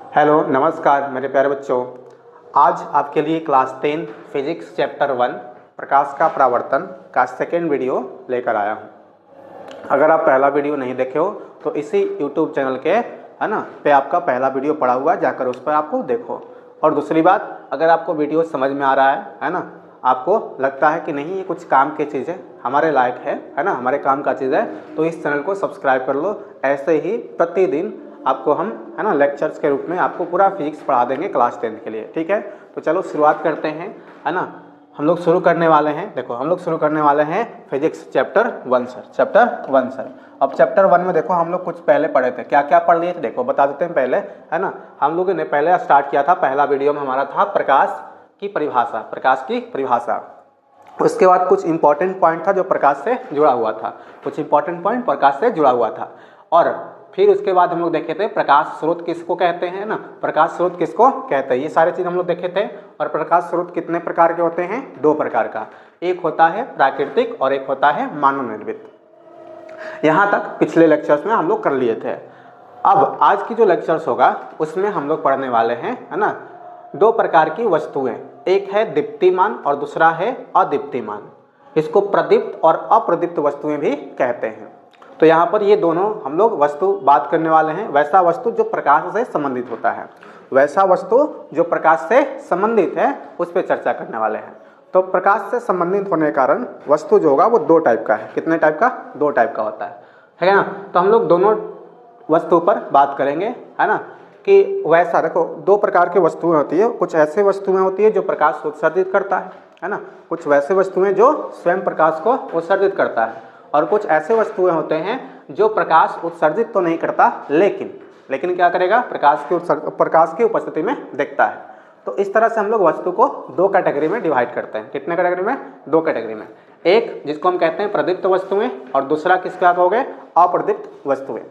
Hello नमस्कार मेरे प्यारे बच्चों। आज आपके लिए क्लास 10 फिजिक्स चैप्टर 1 प्रकाश का परावर्तन का सेकेंड वीडियो लेकर आया हूँ। अगर आप पहला वीडियो नहीं देखे हो तो इसी यूट्यूब चैनल के है ना पे आपका पहला वीडियो पड़ा हुआ है, जाकर उस पर आपको देखो। और दूसरी बात, अगर आपको वीडियो समझ में आ रहा है ना, आपको लगता है कि नहीं ये कुछ काम की चीज़ है, हमारे लायक है ना, हमारे काम का चीज़ है, तो इस चैनल को सब्सक्राइब कर लो। ऐसे ही प्रतिदिन आपको हम है ना लेक्चर्स के रूप में आपको पूरा फिजिक्स पढ़ा देंगे क्लास 10 के लिए। ठीक है, तो चलो शुरुआत करते हैं है ना। हम लोग शुरू करने वाले हैं, देखो हम लोग शुरू करने वाले हैं physics chapter 1 sir, chapter 1 sir. अब चैप्टर 1 में देखो हम लोग कुछ पहले पढ़े थे, क्या क्या पढ़ लिए थे देखो बता देते हैं पहले है ना। हम लोगों ने पहले स्टार्ट किया था, पहला वीडियो में हमारा था प्रकाश की परिभाषा, प्रकाश की परिभाषा। उसके बाद कुछ इंपॉर्टेंट पॉइंट था जो प्रकाश से जुड़ा हुआ था, कुछ इंपॉर्टेंट पॉइंट प्रकाश से जुड़ा हुआ था। और फिर उसके बाद हम लोग देखे थे प्रकाश स्रोत किसको कहते हैं ना, प्रकाश स्रोत किसको कहते हैं, ये सारे चीज़ हम लोग देखे थे। और प्रकाश स्रोत कितने प्रकार के होते हैं? 2 प्रकार का, एक होता है प्राकृतिक और एक होता है मानव निर्मित। यहाँ तक पिछले लेक्चर्स में हम लोग कर लिए थे। अब आज की जो लेक्चर्स होगा उसमें हम लोग पढ़ने वाले हैं है ना 2 प्रकार की वस्तुएं, एक है दीप्तिमान और दूसरा है अदीप्तिमान। इसको प्रदीप्त और अप्रदीप्त वस्तुएं भी कहते हैं। तो यहाँ पर ये दोनों हम लोग वस्तु बात करने वाले हैं। वैसा वस्तु जो प्रकाश से संबंधित होता है, वैसा वस्तु जो प्रकाश से संबंधित है उस पर चर्चा करने वाले हैं। तो प्रकाश से संबंधित होने के कारण वस्तु जो होगा वो 2 टाइप का है। कितने टाइप का? 2 टाइप का होता है ना। तो हम लोग दोनों वस्तु पर बात करेंगे है ना, कि वैसा देखो 2 प्रकार की वस्तुएं होती है। कुछ ऐसे वस्तुएं होती है जो प्रकाश उत्सर्जित करता है ना, कुछ वैसे वस्तुएं जो स्वयं प्रकाश को उत्सर्जित करता है, और कुछ ऐसे वस्तुएं होते हैं जो प्रकाश उत्सर्जित तो नहीं करता लेकिन क्या करेगा, प्रकाश की उपस्थिति में देखता है। तो इस तरह से हम लोग वस्तु को 2 कैटेगरी में डिवाइड करते हैं। कितने कैटेगरी में? 2 कैटेगरी में। एक जिसको हम कहते हैं प्रदीप्त वस्तुएं और दूसरा किसका कहोगे? अप्रदीप्त वस्तुएं।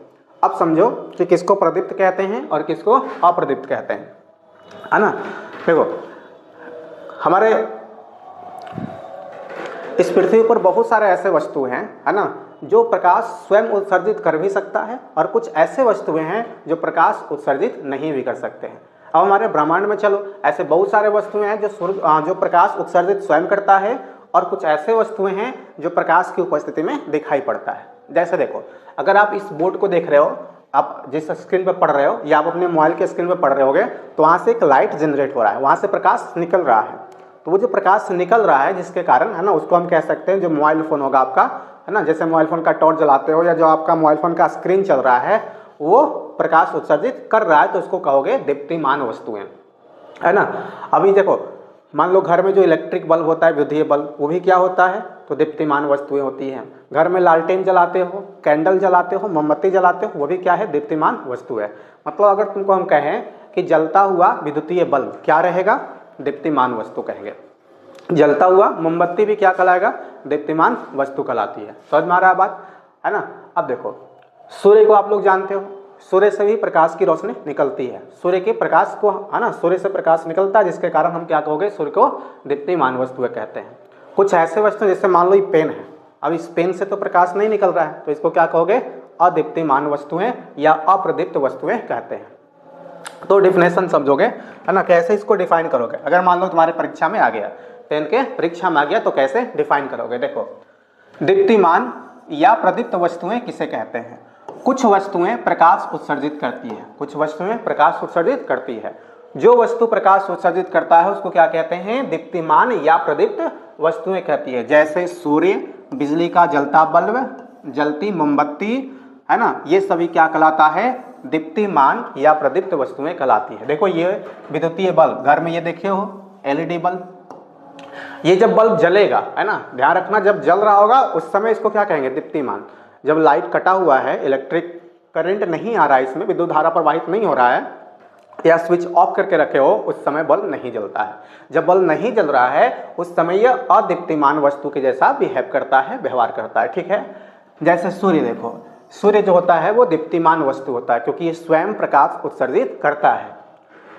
अब समझो कि किसको प्रदीप्त कहते हैं और किसको अप्रदीप्त कहते हैं, है ना। देखो हमारे इस पृथ्वी पर बहुत सारे ऐसे वस्तु हैं है ना जो प्रकाश स्वयं उत्सर्जित कर भी सकता है, और कुछ ऐसे वस्तुएं हैं जो प्रकाश उत्सर्जित नहीं भी कर सकते हैं। अब हमारे ब्रह्मांड में चलो ऐसे बहुत सारे वस्तुएं हैं जो प्रकाश उत्सर्जित स्वयं करता है, और कुछ ऐसे वस्तुएं हैं जो प्रकाश की उपस्थिति में दिखाई पड़ता है। जैसे देखो, अगर आप इस बोर्ड को देख रहे हो, आप जिस स्क्रीन पर पढ़ रहे हो या आप अपने मोबाइल के स्क्रीन पर पढ़ रहे होगे, तो वहाँ से एक लाइट जनरेट हो रहा है, वहाँ से प्रकाश निकल रहा है। तो वो जो प्रकाश निकल रहा है जिसके कारण है ना, उसको हम कह सकते हैं जो मोबाइल फ़ोन होगा आपका है ना, जैसे मोबाइल फ़ोन का टॉर्च जलाते हो या जो आपका मोबाइल फ़ोन का स्क्रीन चल रहा है वो प्रकाश उत्सर्जित कर रहा है, तो उसको कहोगे दीप्तिमान वस्तुएं, है ना। अभी देखो मान लो घर में जो इलेक्ट्रिक बल्ब होता है, विद्युतीय बल्ब, वो भी क्या होता है? तो दीप्तिमान वस्तुएं होती हैं। घर में लालटेन जलाते हो, कैंडल जलाते हो, मोमबत्ती जलाते हो, वो भी क्या है? दीप्तिमान वस्तु है। मतलब अगर तुमको हम कहें कि जलता हुआ विद्युतीय बल्ब क्या रहेगा? दीप्तिमान वस्तु कहेंगे। जलता हुआ मोमबत्ती भी क्या कहलाएगा? दीप्तिमान वस्तु कहलाती है। समझ में आ रहा है बात, है ना। अब देखो सूर्य को आप लोग जानते हो, सूर्य से भी प्रकाश की रोशनी निकलती है। सूर्य के प्रकाश को है ना, सूर्य से प्रकाश निकलता है, जिसके कारण हम क्या कहोगे? सूर्य को दीप्तिमान वस्तुएं कहते हैं। कुछ ऐसे वस्तु जैसे मान लो ये पेन है, अब इस पेन से तो प्रकाश नहीं निकल रहा है, तो इसको क्या कहोगे? अदीप्तिमान वस्तुएं या अप्रदीप्त वस्तुएं कहते हैं। तो डिफिनेशन समझोगे है ना, कैसे इसको डिफाइन करोगे। अगर मान लो तुम्हारे परीक्षा में आ गया, 10 के परीक्षा में आ गया, तो कैसे डिफाइन करोगे? देखो दीप्तिमान या प्रदीप्त वस्तुएं किसे कहते हैं? कुछ वस्तुएं प्रकाश उत्सर्जित करती है, कुछ वस्तुएं प्रकाश उत्सर्जित करती है। जो वस्तु प्रकाश उत्सर्जित करता है उसको क्या कहते हैं? दीप्तिमान या प्रदीप्त वस्तुएं कहती है। जैसे सूर्य, बिजली का जलता बल्ब, जलती मोमबत्ती, है ना, ये सभी क्या कहलाता है? दीप्तिमान या प्रदीप्त वस्तुएं कहलाती है। देखो ये विद्युतीय बल्ब, घर में ये देखे हो एलईडी बल्ब, ये जब बल्ब जलेगा है ना, ध्यान रखना जब जल रहा होगा उस समय इसको क्या कहेंगे? दीप्तिमान। जब लाइट कटा हुआ है, इलेक्ट्रिक करंट नहीं आ रहा है, इसमें विद्युत धारा प्रवाहित नहीं हो रहा है, या स्विच ऑफ करके रखे हो, उस समय बल्ब नहीं जलता है। जब बल्ब नहीं जल रहा है उस समय यह अदीप्तिमान वस्तु के जैसा बिहेव करता है, व्यवहार करता है। ठीक है, जैसे सूर्य देखो, सूर्य जो होता है वो दीप्तिमान वस्तु होता है क्योंकि ये स्वयं प्रकाश उत्सर्जित करता है।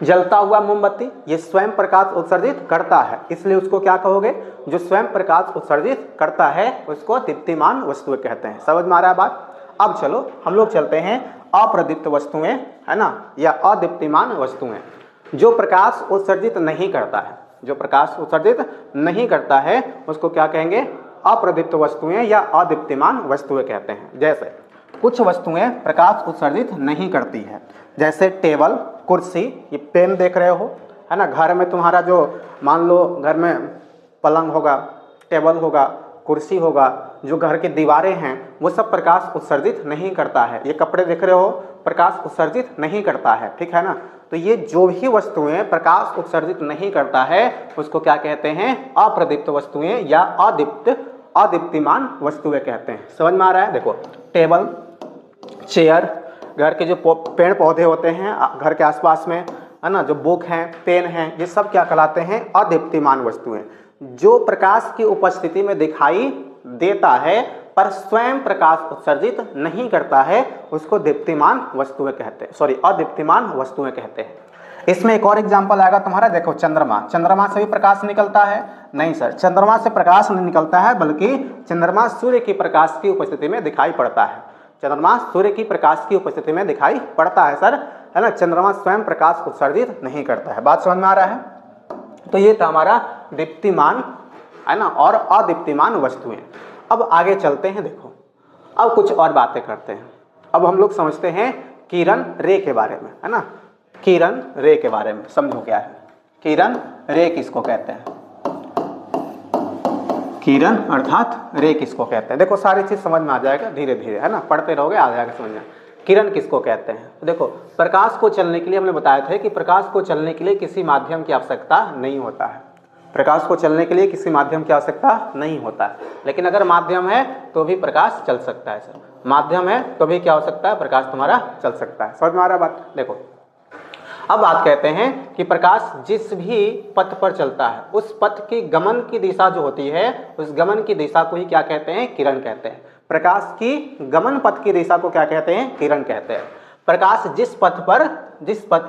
जलता हुआ मोमबत्ती ये स्वयं प्रकाश उत्सर्जित करता है, इसलिए उसको क्या कहोगे? जो स्वयं प्रकाश उत्सर्जित करता है उसको दीप्तिमान वस्तु कहते हैं। समझ में आ रहा है बात? अब चलो हम लोग चलते हैं अप्रदीप्त वस्तुएं, है ना, या अदीप्तिमान वस्तुएं, जो प्रकाश उत्सर्जित नहीं करता है। जो प्रकाश उत्सर्जित नहीं करता है उसको क्या कहेंगे? अप्रदीप्त वस्तुएं या अदीप्तिमान वस्तुएं कहते हैं। जैसे कुछ वस्तुएं प्रकाश उत्सर्जित नहीं करती है, जैसे टेबल, कुर्सी, ये पेन देख रहे हो, है ना। घर में तुम्हारा जो मान लो घर में पलंग होगा, टेबल होगा, कुर्सी होगा, जो घर की दीवारें हैं वो सब प्रकाश उत्सर्जित नहीं करता है। ये कपड़े देख रहे हो, प्रकाश उत्सर्जित नहीं करता है, ठीक है ना। तो ये जो भी वस्तुएं प्रकाश उत्सर्जित नहीं करता है उसको क्या कहते हैं? अप्रदीप्त वस्तुएं या अदीप्तिमान वस्तुएं कहते हैं। समझ में आ रहा है? देखो टेबल, चेयर, घर के जो पेड़ पौधे होते हैं घर के आसपास में, है ना, जो बुक हैं, पेन हैं, ये सब क्या कहलाते हैं? अदीप्तिमान वस्तुएं। जो प्रकाश की उपस्थिति में दिखाई देता है पर स्वयं प्रकाश उत्सर्जित नहीं करता है उसको दीप्तिमान वस्तुएं कहते हैं, सॉरी अदीप्तिमान वस्तुएं कहते हैं। इसमें एक और एग्जांपल आएगा तुम्हारा, देखो चंद्रमा। चंद्रमा से भी प्रकाश निकलता है? नहीं सर, चंद्रमा से प्रकाश नहीं निकलता है, बल्कि चंद्रमा सूर्य की प्रकाश की उपस्थिति में दिखाई पड़ता है। चंद्रमा सूर्य की प्रकाश की उपस्थिति में दिखाई पड़ता है सर, है ना। चंद्रमा स्वयं प्रकाश उत्सर्जित नहीं करता है। बात समझ में आ रहा है? तो ये था हमारा दीप्तिमान, है ना, और अदीप्तिमान वस्तुएं। अब आगे चलते हैं। देखो अब कुछ और बातें करते हैं। अब हम लोग समझते हैं किरण रे के बारे में, है ना। किरण रे के बारे में समझो क्या है। किरण रे किसको कहते हैं? किरण अर्थात रे किसको कहते हैं? देखो सारी चीज समझ में आ जाएगा धीरे धीरे, है ना, पढ़ते रहोगे आ जाएगा समझ में। किरण किसको कहते हैं? तो देखो प्रकाश को चलने के लिए हमने बताया था कि प्रकाश को चलने के लिए किसी माध्यम की आवश्यकता नहीं होता है। प्रकाश को चलने के लिए किसी माध्यम की आवश्यकता नहीं होता है, लेकिन अगर माध्यम है तो भी प्रकाश चल सकता है सर। माध्यम है तो भी क्या हो सकता है? प्रकाश तुम्हारा चल सकता है। समझ में आ रहा बात? देखो अब बात कहते हैं कि प्रकाश जिस भी पथ पर चलता है उस पथ की गमन की दिशा जो होती है उस गमन की दिशा को ही क्या कहते हैं? किरण कहते हैं। प्रकाश की गमन पथ की दिशा को क्या कहते हैं? किरण कहते हैं। प्रकाश जिस पथ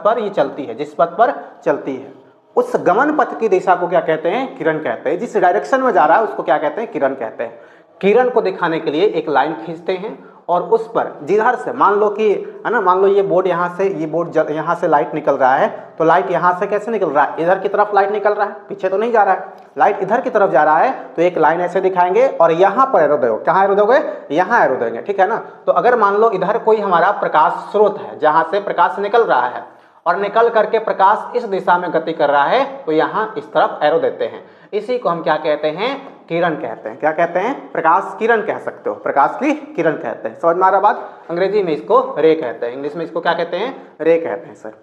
पर ये चलती है, जिस पथ पर चलती है उस गमन पथ की दिशा को क्या कहते हैं? किरण कहते हैं। जिस डायरेक्शन में जा रहा है उसको क्या कहते हैं? किरण कहते हैं। किरण को दिखाने के लिए एक लाइन खींचते हैं और उस पर जिधर से मान लो कि, है ना, मान लो ये बोर्ड यहाँ से, ये बोर्ड यहाँ से लाइट निकल रहा है, तो लाइट यहाँ से कैसे निकल रहा है? इधर की तरफ लाइट निकल रहा है, पीछे तो नहीं जा रहा है, लाइट इधर की तरफ जा रहा है। तो एक लाइन ऐसे दिखाएंगे और यहाँ पर एरो दोगे। कहाँ एरो दोगे? यहाँ एरो देंगे, ठीक है ना। तो अगर मान लो इधर कोई हमारा प्रकाश स्रोत है जहाँ से प्रकाश निकल रहा है और निकल करके प्रकाश इस दिशा में गति कर रहा है तो यहाँ इस तरफ एरो देते हैं। इसी को हम क्या कहते हैं? किरण कहते हैं। क्या कहते हैं? प्रकाश किरण कह सकते हो, प्रकाश की किरण कहते हैं। समझ में आ रहा बात? अंग्रेजी में इसको रे कहते हैं, इंग्लिश में इसको क्या कहते हैं? रे कहते हैं सर।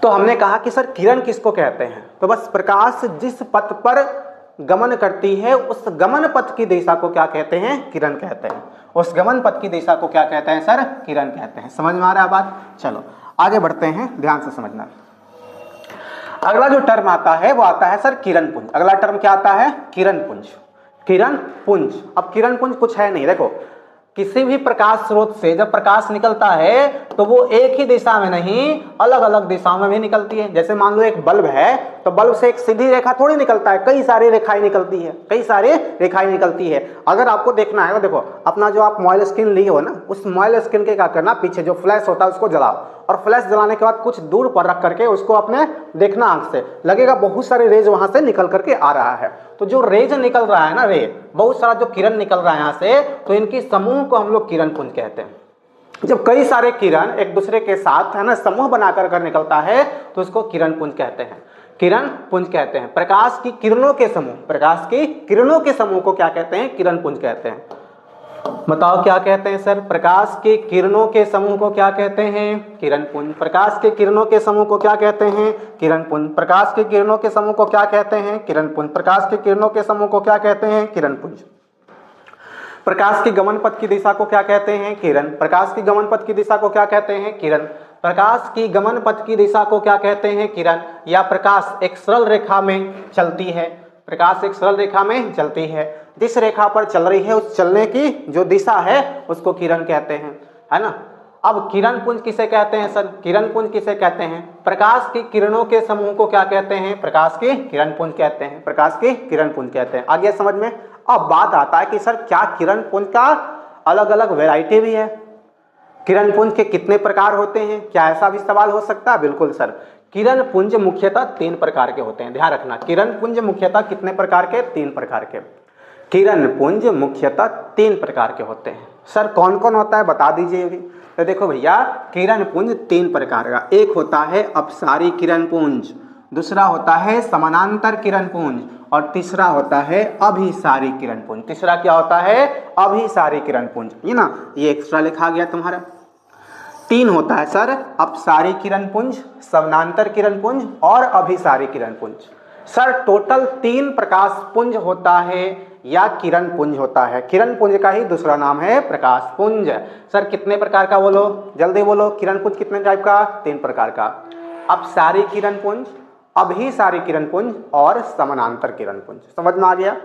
तो हमने कहा कि सर किरण किसको कहते हैं? तो बस प्रकाश जिस पथ पर गमन करती है उस गमन पथ की दिशा को क्या कहते हैं? किरण कहते हैं। उस गमन पथ की दिशा को क्या कहते हैं सर? किरण कहते हैं। समझ में आ रहा है बात? चलो आगे बढ़ते हैं, ध्यान से समझना। अगला जो टर्म आता है वो आता है सर किरण पुंज। अगला टर्म क्या आता है? किरण पुंज। किरण पुंज। अब किरण पुंज कुछ है नहीं, देखो किसी भी प्रकाश स्रोत से जब प्रकाश निकलता है तो वो एक ही दिशा में नहीं, अलग अलग दिशाओं में भी निकलती है। जैसे मान लो एक बल्ब है तो बल्ब से एक सीधी रेखा थोड़ी निकलता है, कई सारी रेखाएं निकलती है, कई सारी रेखाएं निकलती है। अगर आपको देखना है तो देखो अपना जो आप मोबाइल स्क्रीन लिए हो ना, उस मोबाइल स्क्रीन के क्या करना, पीछे जो फ्लैश होता है उसको जलाओ और फ्लैश जलाने के बाद कुछ दूर पर रख करके उसको अपने देखना आंख से, लगेगा बहुत सारे रेज वहां से निकल करके आ रहा है। तो जो रेज निकल रहा है ना, रे बहुत सारा जो किरण निकल रहा है यहाँ से, तो इनकी समूह को हम लोग किरण पुंज कहते हैं। जब कई सारे किरण एक दूसरे के साथ, है ना, समूह बनाकर निकलता है तो उसको किरण पुंज कहते हैं। किरण पुंज कहते हैं। प्रकाश की किरणों के समूह, प्रकाश की किरणों के समूह को क्या कहते हैं? किरण पुंज कहते हैं। बताओ क्या कहते हैं सर? प्रकाश के किरणों के समूह को क्या कहते हैं? किरण पुंज। प्रकाश के किरणों के समूह को क्या कहते हैं? किरण पुंज। प्रकाश के किरणों के समूह को क्या कहते हैं? किरण पुंज। प्रकाश के किरणों के समूह को क्या कहते हैं? किरण पुंज। प्रकाश की गमन पथ की दिशा को क्या कहते हैं? किरण। प्रकाश की गमन पथ की दिशा को क्या कहते हैं? किरण। प्रकाश की गमन पथ की दिशा को क्या कहते हैं? किरण। या प्रकाश एक सरल रेखा में चलती है, प्रकाश एक सरल रेखा में चलती है, जिस रेखा पर चल रही है उस चलने की जो दिशा है उसको किरण कहते हैं, है ना। अब किरण पुंज किसे कहते हैं सर? किरण पुंज किसे कहते हैं? प्रकाश की किरणों के समूह को क्या कहते हैं? प्रकाश की किरण पुंज कहते हैं। प्रकाश की किरण पुंज कहते हैं। आगे समझ में। अब बात आता है कि सर क्या किरण पुंज का अलग अलग वैरायटी भी है। किरण पुंज के कितने प्रकार होते हैं, क्या ऐसा भी सवाल हो सकता है? बिल्कुल सर, किरण पुंज मुख्यतः 3 प्रकार के होते हैं। ध्यान रखना, किरण पुंज मुख्यतः कितने प्रकार के? 3 प्रकार के। किरण पुंज मुख्यतः 3 प्रकार के होते हैं। सर कौन कौन होता है बता दीजिए भी। तो देखो भैया, किरण पुंज 3 प्रकार का, एक होता है अपसारी किरण पुंज, दूसरा होता है समानांतर किरण पुंज, और तीसरा होता है अभिसारी किरण पुंज। तीसरा क्या होता है? अभिसारी किरण पुंज। ये ना, ये एक्स्ट्रा लिखा गया तुम्हारा। 3 होता है सर, अपसारी किरण पुंज, समानांतर किरण पुंज और अभिसारी किरण पुंज। सर टोटल 3 प्रकाश पुंज होता है या किरण पुंज होता है। किरण पुंज का ही दूसरा नाम है प्रकाश पुंज। सर कितने प्रकार का बोलो, जल्दी बोलो। किरण पुंज कितने टाइप का? 3 प्रकार का। अपसारी किरण पुंज, अभिसारी किरण पुंज और समानांतर किरण पुंज। समझ में आ गया?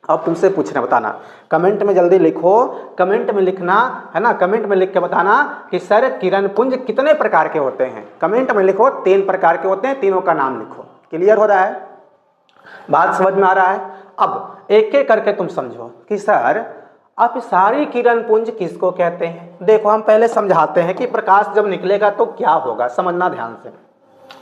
अब तुमसे पूछना, बताना कमेंट में, जल्दी लिखो, कमेंट में लिखना है ना, कमेंट में लिख के बताना कि सर किरण पुंज कितने प्रकार के होते हैं। कमेंट में लिखो 3 प्रकार के होते हैं, तीनों का नाम लिखो। क्लियर हो रहा है? बात समझ में आ रहा है? अब एक एक करके तुम समझो कि सर अपसारी किरण पुंज किसको कहते हैं। देखो हम पहले समझाते हैं कि प्रकाश जब निकलेगा तो क्या होगा। समझना ध्यान से,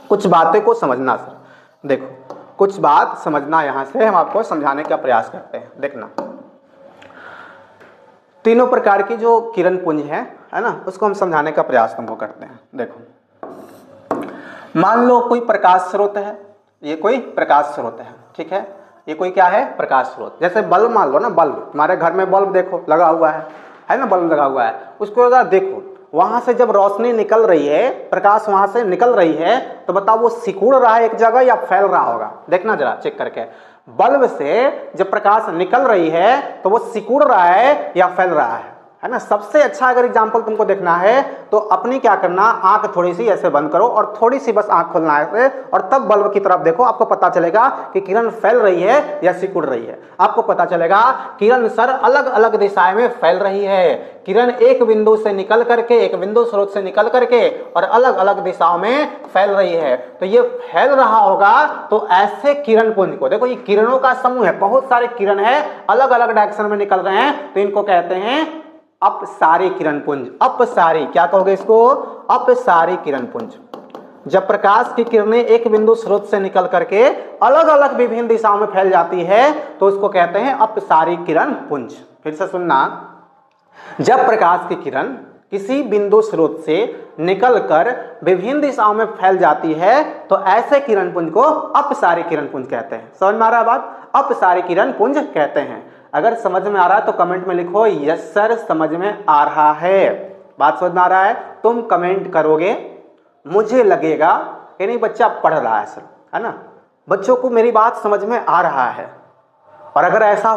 कुछ बातें को समझना सर। देखो कुछ बात समझना, यहां से हम आपको समझाने का प्रयास करते हैं। देखना, तीनों प्रकार की जो किरण पुंज है ना, उसको हम समझाने का प्रयास तुमको करते हैं। देखो मान लो कोई प्रकाश स्रोत है, ये कोई प्रकाश स्रोत है, ठीक है, ये कोई क्या है? प्रकाश स्रोत। जैसे बल्ब मान लो ना, बल्ब, तुम्हारे घर में बल्ब देखो लगा हुआ है ना, बल्ब लगा हुआ है। उसको अगर देखो वहां से जब रोशनी निकल रही है, प्रकाश वहां से निकल रही है, तो बताओ वो सिकुड़ रहा है एक जगह या फैल रहा होगा? देखना जरा चेक करके, बल्ब से जब प्रकाश निकल रही है तो वो सिकुड़ रहा है या फैल रहा है ना। सबसे अच्छा अगर एग्जांपल तुमको देखना है तो अपनी क्या करना, आंख थोड़ी सी ऐसे बंद करो और थोड़ी सी बस आंख खोलना है और तब बल्ब की तरफ देखो, आपको पता चलेगा कि किरण फैल रही है या सिकुड़ रही है। आपको पता चलेगा किरण सर अलग अलग दिशाएं में फैल रही है। किरण एक बिंदु से निकल करके, एक बिंदु स्रोत से निकल करके और अलग अलग दिशाओं में फैल रही है। तो ये फैल रहा होगा, तो ऐसे किरण पुंज को देखो, ये किरणों का समूह है, बहुत सारे किरण है अलग अलग डायरेक्शन में निकल रहे हैं, तो इनको कहते हैं अपसारी किरण पुंज। अपसारी, क्या कहोगे इसको? अपसारी किरण पुंज। जब प्रकाश की किरणें एक बिंदु स्रोत से निकल करके अलग अलग विभिन्न दिशाओं में फैल जाती है तो इसको कहते हैं अपसारी किरण पुंज। फिर से सुनना, जब प्रकाश की किरण किसी बिंदु स्रोत से निकलकर विभिन्न दिशाओं में फैल जाती है तो ऐसे किरण पुंज को अपसारी किरण पुंज कहते हैं। समझ में आ रहा है बात? अपसारी किरण पुंज कहते हैं। अगर समझ में आ रहा है तो कमेंट में लिखो यस सर समझ में आ रहा है। बात समझ में आ रहा है? तुम कमेंट करोगे, मुझे लगेगा कि नहीं बच्चा पढ़ रहा है सर, है ना, बच्चों को मेरी बात समझ में आ रहा है। और अगर ऐसा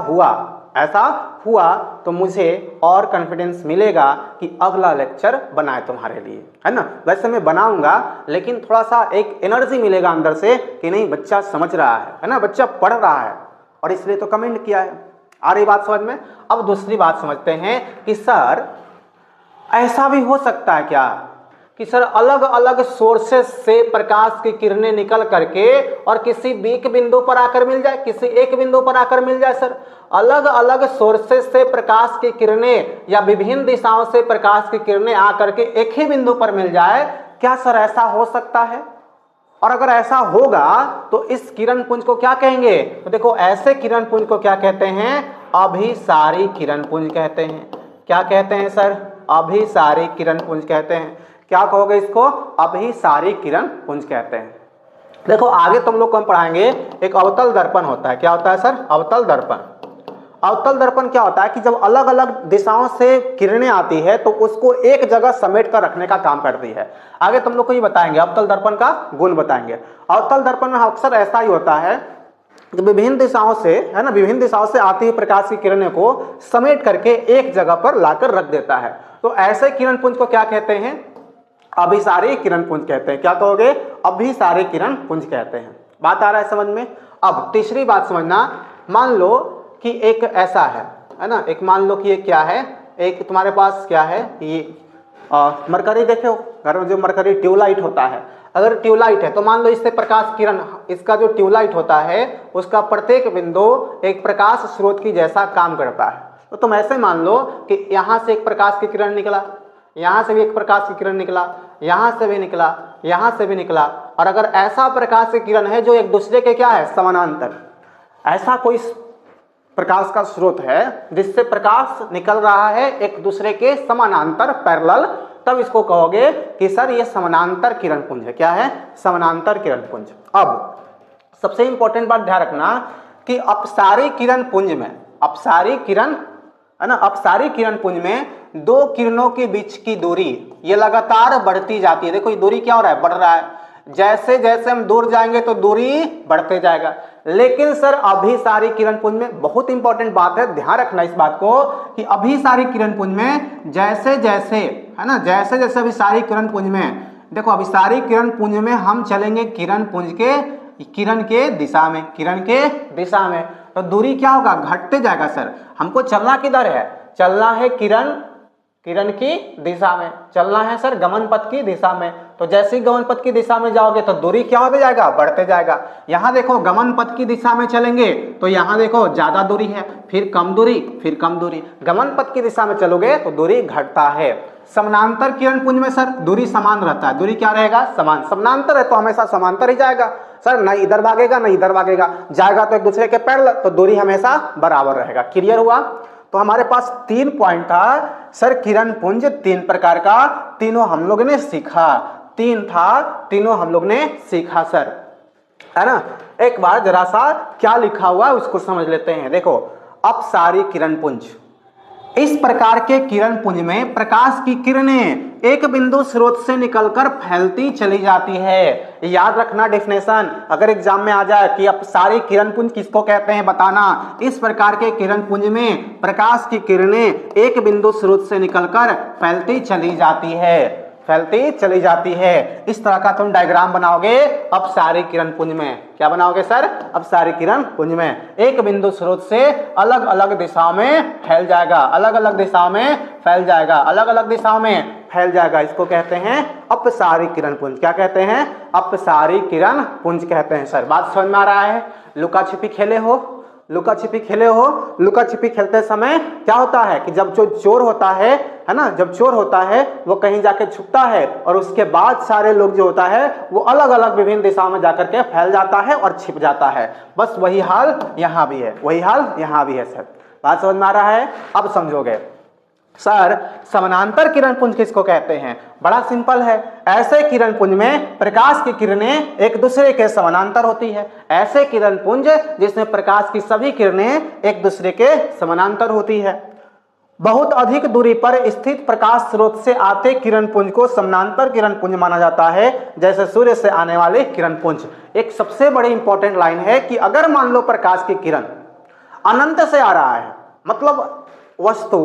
हुआ तो मुझे और कॉन्फिडेंस मिलेगा कि अगला लेक्चर बनाए तुम्हारे लिए, है ना। वैसे मैं बनाऊंगा लेकिन थोड़ा सा एक एनर्जी मिलेगा अंदर से कि नहीं बच्चा समझ रहा है ना, बच्चा पढ़ रहा है, और इसलिए तो कमेंट किया है। आ रही बात समझ में? अब दूसरी बात समझते हैं कि सर ऐसा भी हो सकता है क्या कि सर अलग अलग सोर्सेस से प्रकाश की किरणें निकल करके और किसी एक बिंदु पर आकर मिल जाए, किसी एक बिंदु पर आकर मिल जाए। सर अलग अलग सोर्सेस से प्रकाश की किरणें या विभिन्न दिशाओं से प्रकाश की किरणें आकर के एक ही बिंदु पर मिल जाए, क्या सर ऐसा हो सकता है? और अगर ऐसा होगा तो इस किरण पुंज को क्या कहेंगे? तो देखो ऐसे किरण पुंज को क्या कहते हैं? अभिसारी किरण पुंज कहते हैं। क्या कहते हैं सर? अभिसारी किरण पुंज कहते हैं। क्या कहोगे इसको? अभिसारी किरण पुंज कहते हैं। देखो आगे तुम लोग को हम पढ़ाएंगे, एक अवतल दर्पण होता है। क्या होता है सर? अवतल दर्पण। अवतल दर्पण क्या होता है कि जब अलग अलग दिशाओं से किरणें आती है तो उसको एक जगह समेट कर रखने का काम करती है। आगे तुम लोग को ये बताएंगे, अवतल दर्पण का गुण बताएंगे। अवतल दर्पण में अक्सर ऐसा ही होता है कि विभिन्न दिशाओं से, है ना, विभिन्न दिशाओं से आती हुई प्रकाश की किरणों को समेट करके एक जगह पर लाकर रख देता है। तो ऐसे किरण पुंज को क्या कहते हैं? अभिसारी किरण पुंज कहते हैं। क्या कहोगे? अभिसारी किरण पुंज कहते हैं। बात आ रहा है समझ में? अब तीसरी बात समझना, मान लो कि एक ऐसा है ना, एक मान लो कि ये क्या है, एक तुम्हारे पास क्या है, ये मरकरी देखो घर में जो मरकरी ट्यूबलाइट होता है, अगर ट्यूबलाइट है तो मान लो इससे प्रकाश किरण, इसका जो ट्यूबलाइट होता है उसका प्रत्येक बिंदु एक प्रकाश स्रोत की जैसा काम करता है। तो तुम ऐसे मान लो कि यहाँ से एक प्रकाश की किरण निकला, यहाँ से भी एक प्रकाश की किरण निकला, यहाँ से भी निकला, यहाँ से भी निकला, और अगर ऐसा प्रकाश की किरण है जो एक दूसरे के क्या है समानांतर, ऐसा कोई प्रकाश का स्रोत है जिससे प्रकाश निकल रहा है एक दूसरे के समानांतर पैरेलल, तब इसको कहोगे कि सर ये समानांतर किरण पुंज है। क्या है? समानांतर किरण पुंज। अब सबसे इंपॉर्टेंट बात ध्यान रखना कि अपसारी किरण पुंज में, अपसारी किरण है ना, अपसारी किरण पुंज में दो किरणों के बीच की दूरी ये लगातार बढ़ती जाती है। देखो ये दूरी क्या हो रहा है? बढ़ रहा है। जैसे जैसे हम दूर जाएंगे तो दूरी बढ़ते जाएगा। लेकिन सर अभिसारी किरण पुंज में बहुत इंपॉर्टेंट बात है, ध्यान रखना इस बात को कि अभिसारी किरण पुंज में जैसे जैसे है ना, जैसे जैसे अभिसारी किरण पुंज में, देखो अभिसारी किरण पुंज में हम चलेंगे किरण पुंज के, किरण के दिशा में, किरण के दिशा में, तो दूरी क्या होगा? घटते जाएगा। सर हमको चलना किधर है? चलना है किरण, किरण की दिशा में, चलना है सर गमन पथ की दिशा में। तो जैसे ही गमन पथ की दिशा में जाओगे तो दूरी क्या होते जाएगा? बढ़ते जाएगा। यहाँ देखो गमन पथ की दिशा में चलेंगे तो यहाँ देखो ज्यादा दूरी है, फिर कम दूरी, फिर कम दूरी। गमन पथ की दिशा में चलोगे तो दूरी घटता है। समानांतर किरण पुंज में सर दूरी समान रहता है। दूरी क्या रहेगा? समान। समानांतर है तो हमेशा समांतर ही जाएगा सर, न इधर भागेगा न इधर भागेगा, जाएगा तो एक दूसरे के पैरेलल, तो दूरी हमेशा बराबर रहेगा। क्लियर हुआ? तो हमारे पास 3 पॉइंट था सर। किरण पुंज 3 प्रकार का, तीनों हम लोग ने सीखा। 3 था, तीनों हम लोग ने सीखा सर, है ना। एक बार जरा सा क्या लिखा हुआ है उसको समझ लेते हैं। देखो अपसारी किरण पुंज, इस प्रकार के किरण पुंज में प्रकाश की किरणें एक बिंदु स्रोत से निकलकर फैलती चली जाती है। याद रखना डेफिनेशन, अगर एग्जाम में आ जाए कि अपसारी किरण पुंज किसको कहते हैं बताना। इस प्रकार के किरण पुंज में प्रकाश की किरणें एक बिंदु स्रोत से निकलकर फैलती चली जाती है, फैलती चली जाती है। इस तरह का तुम डायग्राम बनाओगे अपसारी किरण पुंज में। क्या बनाओगे सर? अपसारी किरण पुंज में एक बिंदु स्रोत से अलग अलग दिशाओं में फैल जाएगा, अलग अलग दिशाओं में फैल जाएगा, अलग अलग दिशाओं में फैल जाएगा। इसको कहते हैं अपसारी किरण पुंज। क्या कहते हैं? अपसारी किरण पुंज कहते हैं। सर बात समझ में आ रहा है? लुका छिपी खेले हो, लुका छिपी खेले हो। लुका छिपी खेलते समय क्या होता है कि जब जो चोर होता है ना, जब चोर होता है वो कहीं जाके छुपता है और उसके बाद सारे लोग जो होता है वो अलग अलग विभिन्न दिशाओं में जाकर के फैल जाता है और छिप जाता है। बस वही हाल यहाँ भी है, वही हाल यहाँ भी है। सर बात समझ में आ रहा है? अब समझोगे। सर समानांतर किरण पुंज किसको कहते हैं? बड़ा सिंपल है। ऐसे किरण पुंज में प्रकाश की किरणें एक दूसरे के समानांतर होती है। ऐसे किरण पुंज जिसमें प्रकाश की सभी किरणें एक दूसरे के समानांतर होती है। बहुत अधिक दूरी पर स्थित प्रकाश स्रोत से आते किरण पुंज को समानांतर किरण पुंज माना जाता है, जैसे सूर्य से आने वाले किरण पुंज। एक सबसे बड़ी इंपॉर्टेंट लाइन है कि अगर मान लो प्रकाश की किरण अनंत से आ रहा है, मतलब वस्तु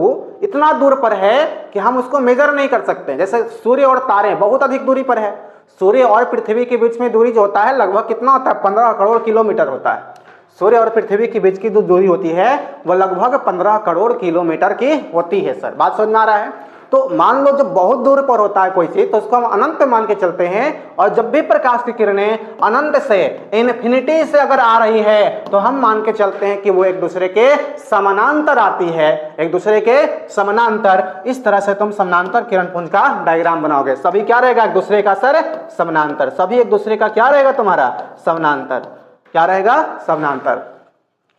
इतना दूर पर है कि हम उसको मेजर नहीं कर सकते, जैसे सूर्य और तारे बहुत अधिक दूरी पर है। सूर्य और पृथ्वी के बीच में दूरी जो होता है लगभग कितना होता है? 15 करोड़ किलोमीटर होता है। सूर्य और पृथ्वी के बीच की जो दूरी होती है वह लगभग 15 करोड़ किलोमीटर की होती है। सर बात समझ में आ रहा है? तो मान लो जब बहुत दूर पर होता है कोई चीज तो उसको हम अनंत मान के चलते हैं, और जब भी प्रकाश की किरणें अनंत से इन्फिनिटी से अगर आ रही है तो हम मान के चलते हैं कि वो एक दूसरे के समानांतर आती है, एक दूसरे के समानांतर। इस तरह से तुम समानांतर किरण पुंज का डायग्राम बनाओगे। सभी क्या रहेगा? एक दूसरे का सर समानांतर। सभी एक दूसरे का क्या रहेगा? तुम्हारा समानांतर। क्या रहेगा? समानांतर,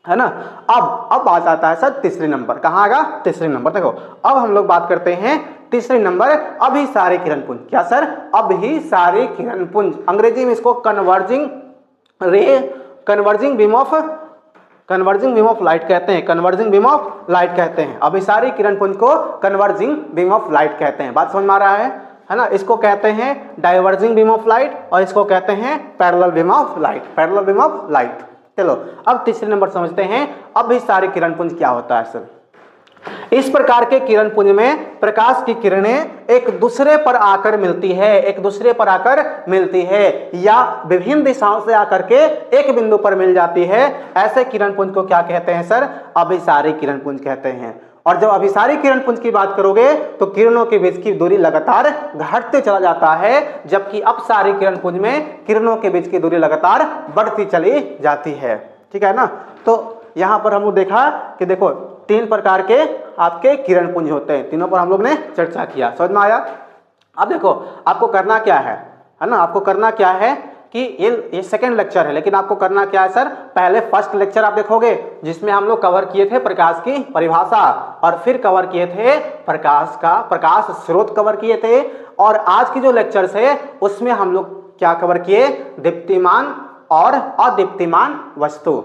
है ना। अब बात आता है सर तीसरे नंबर। कहाँ आएगा? तीसरे नंबर। देखो अब हम लोग बात करते हैं तीसरे नंबर अभिसारी किरण पुंज। क्या सर? अभिसारी किरण पुंज। अंग्रेजी में इसको converging ray, converging beam of light कहते हैं, कन्वर्जिंग बीम ऑफ लाइट कहते हैं। अभिसारी किरण पुंज को कन्वर्जिंग बीम ऑफ लाइट कहते हैं। बात समझ में आ रहा है ना। इसको कहते हैं डाइवर्जिंग बीम ऑफ लाइट और इसको कहते हैं parallel beam of light, parallel beam of light. चलो अब तीसरे नंबर समझते हैं अभिसारी किरण पुंज क्या होता है। सर इस प्रकार के किरण पुंज में प्रकाश की किरणें एक दूसरे पर आकर मिलती है, एक दूसरे पर आकर मिलती है या विभिन्न दिशाओं से आकर के एक बिंदु पर मिल जाती है। ऐसे किरण पुंज को क्या कहते हैं सर? अभिसारी किरण पुंज कहते हैं। और जब अभिसारी किरण पुंज की बात करोगे तो किरणों के बीच की दूरी लगातार घटते चला जाता है, जबकि अपसारी किरण पुंज में किरणों के बीच की दूरी लगातार बढ़ती चली जाती है। ठीक है ना। तो यहां पर हम देखा कि देखो तीन प्रकार के आपके किरण पुंज होते हैं, तीनों पर हम लोग ने चर्चा किया। समझ में आया? अब देखो आपको करना क्या है ना, आपको करना क्या है कि ये सेकंड लेक्चर है, लेकिन आपको करना क्या है सर, पहले फर्स्ट लेक्चर आप देखोगे जिसमें हम लोग कवर किए थे प्रकाश की परिभाषा, और फिर कवर किए थे प्रकाश स्रोत कवर किए थे, और आज की जो लेक्चर्स है उसमें हम लोग क्या कवर किए, दीप्तिमान और अदीप्तिमान वस्तु,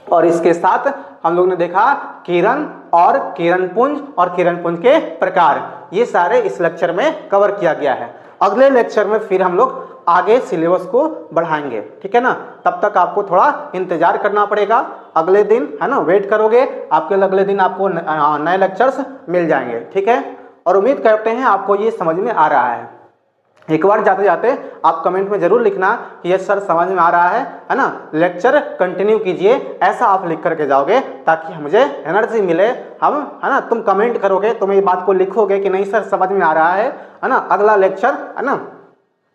और इसके साथ हम लोग ने देखा किरण और किरण पुंज के प्रकार, ये सारे इस लेक्चर में कवर किया गया है। अगले लेक्चर में फिर हम लोग आगे सिलेबस को बढ़ाएंगे, ठीक है ना। तब तक आपको थोड़ा इंतजार करना पड़ेगा, अगले दिन है ना वेट करोगे, आपके अगले दिन आपको नए लेक्चर्स मिल जाएंगे, ठीक है। और उम्मीद करते हैं आपको ये समझ में आ रहा है। एक बार जाते जाते आप कमेंट में जरूर लिखना कि ये सर समझ में आ रहा है ना, लेक्चर कंटिन्यू कीजिए, ऐसा आप लिख करके जाओगे ताकि मुझे एनर्जी मिले। हम है ना, तुम कमेंट करोगे, तुम ये बात को लिखोगे कि नहीं सर समझ में आ रहा है ना, अगला लेक्चर है ना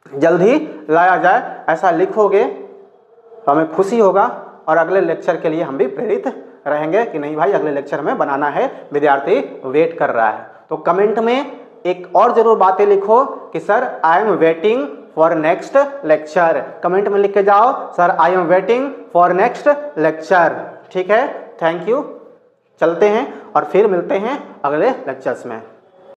जल्द ही लाया जाए, ऐसा लिखोगे तो हमें खुशी होगा, और अगले लेक्चर के लिए हम भी प्रेरित रहेंगे कि नहीं भाई अगले लेक्चर में बनाना है, विद्यार्थी वेट कर रहा है। तो कमेंट में एक और जरूर बातें लिखो कि sir I am waiting for next lecture, comment में लिख के जाओ sir I am waiting for next lecture, ठीक है। थैंक यू, चलते हैं और फिर मिलते हैं अगले लेक्चर्स में।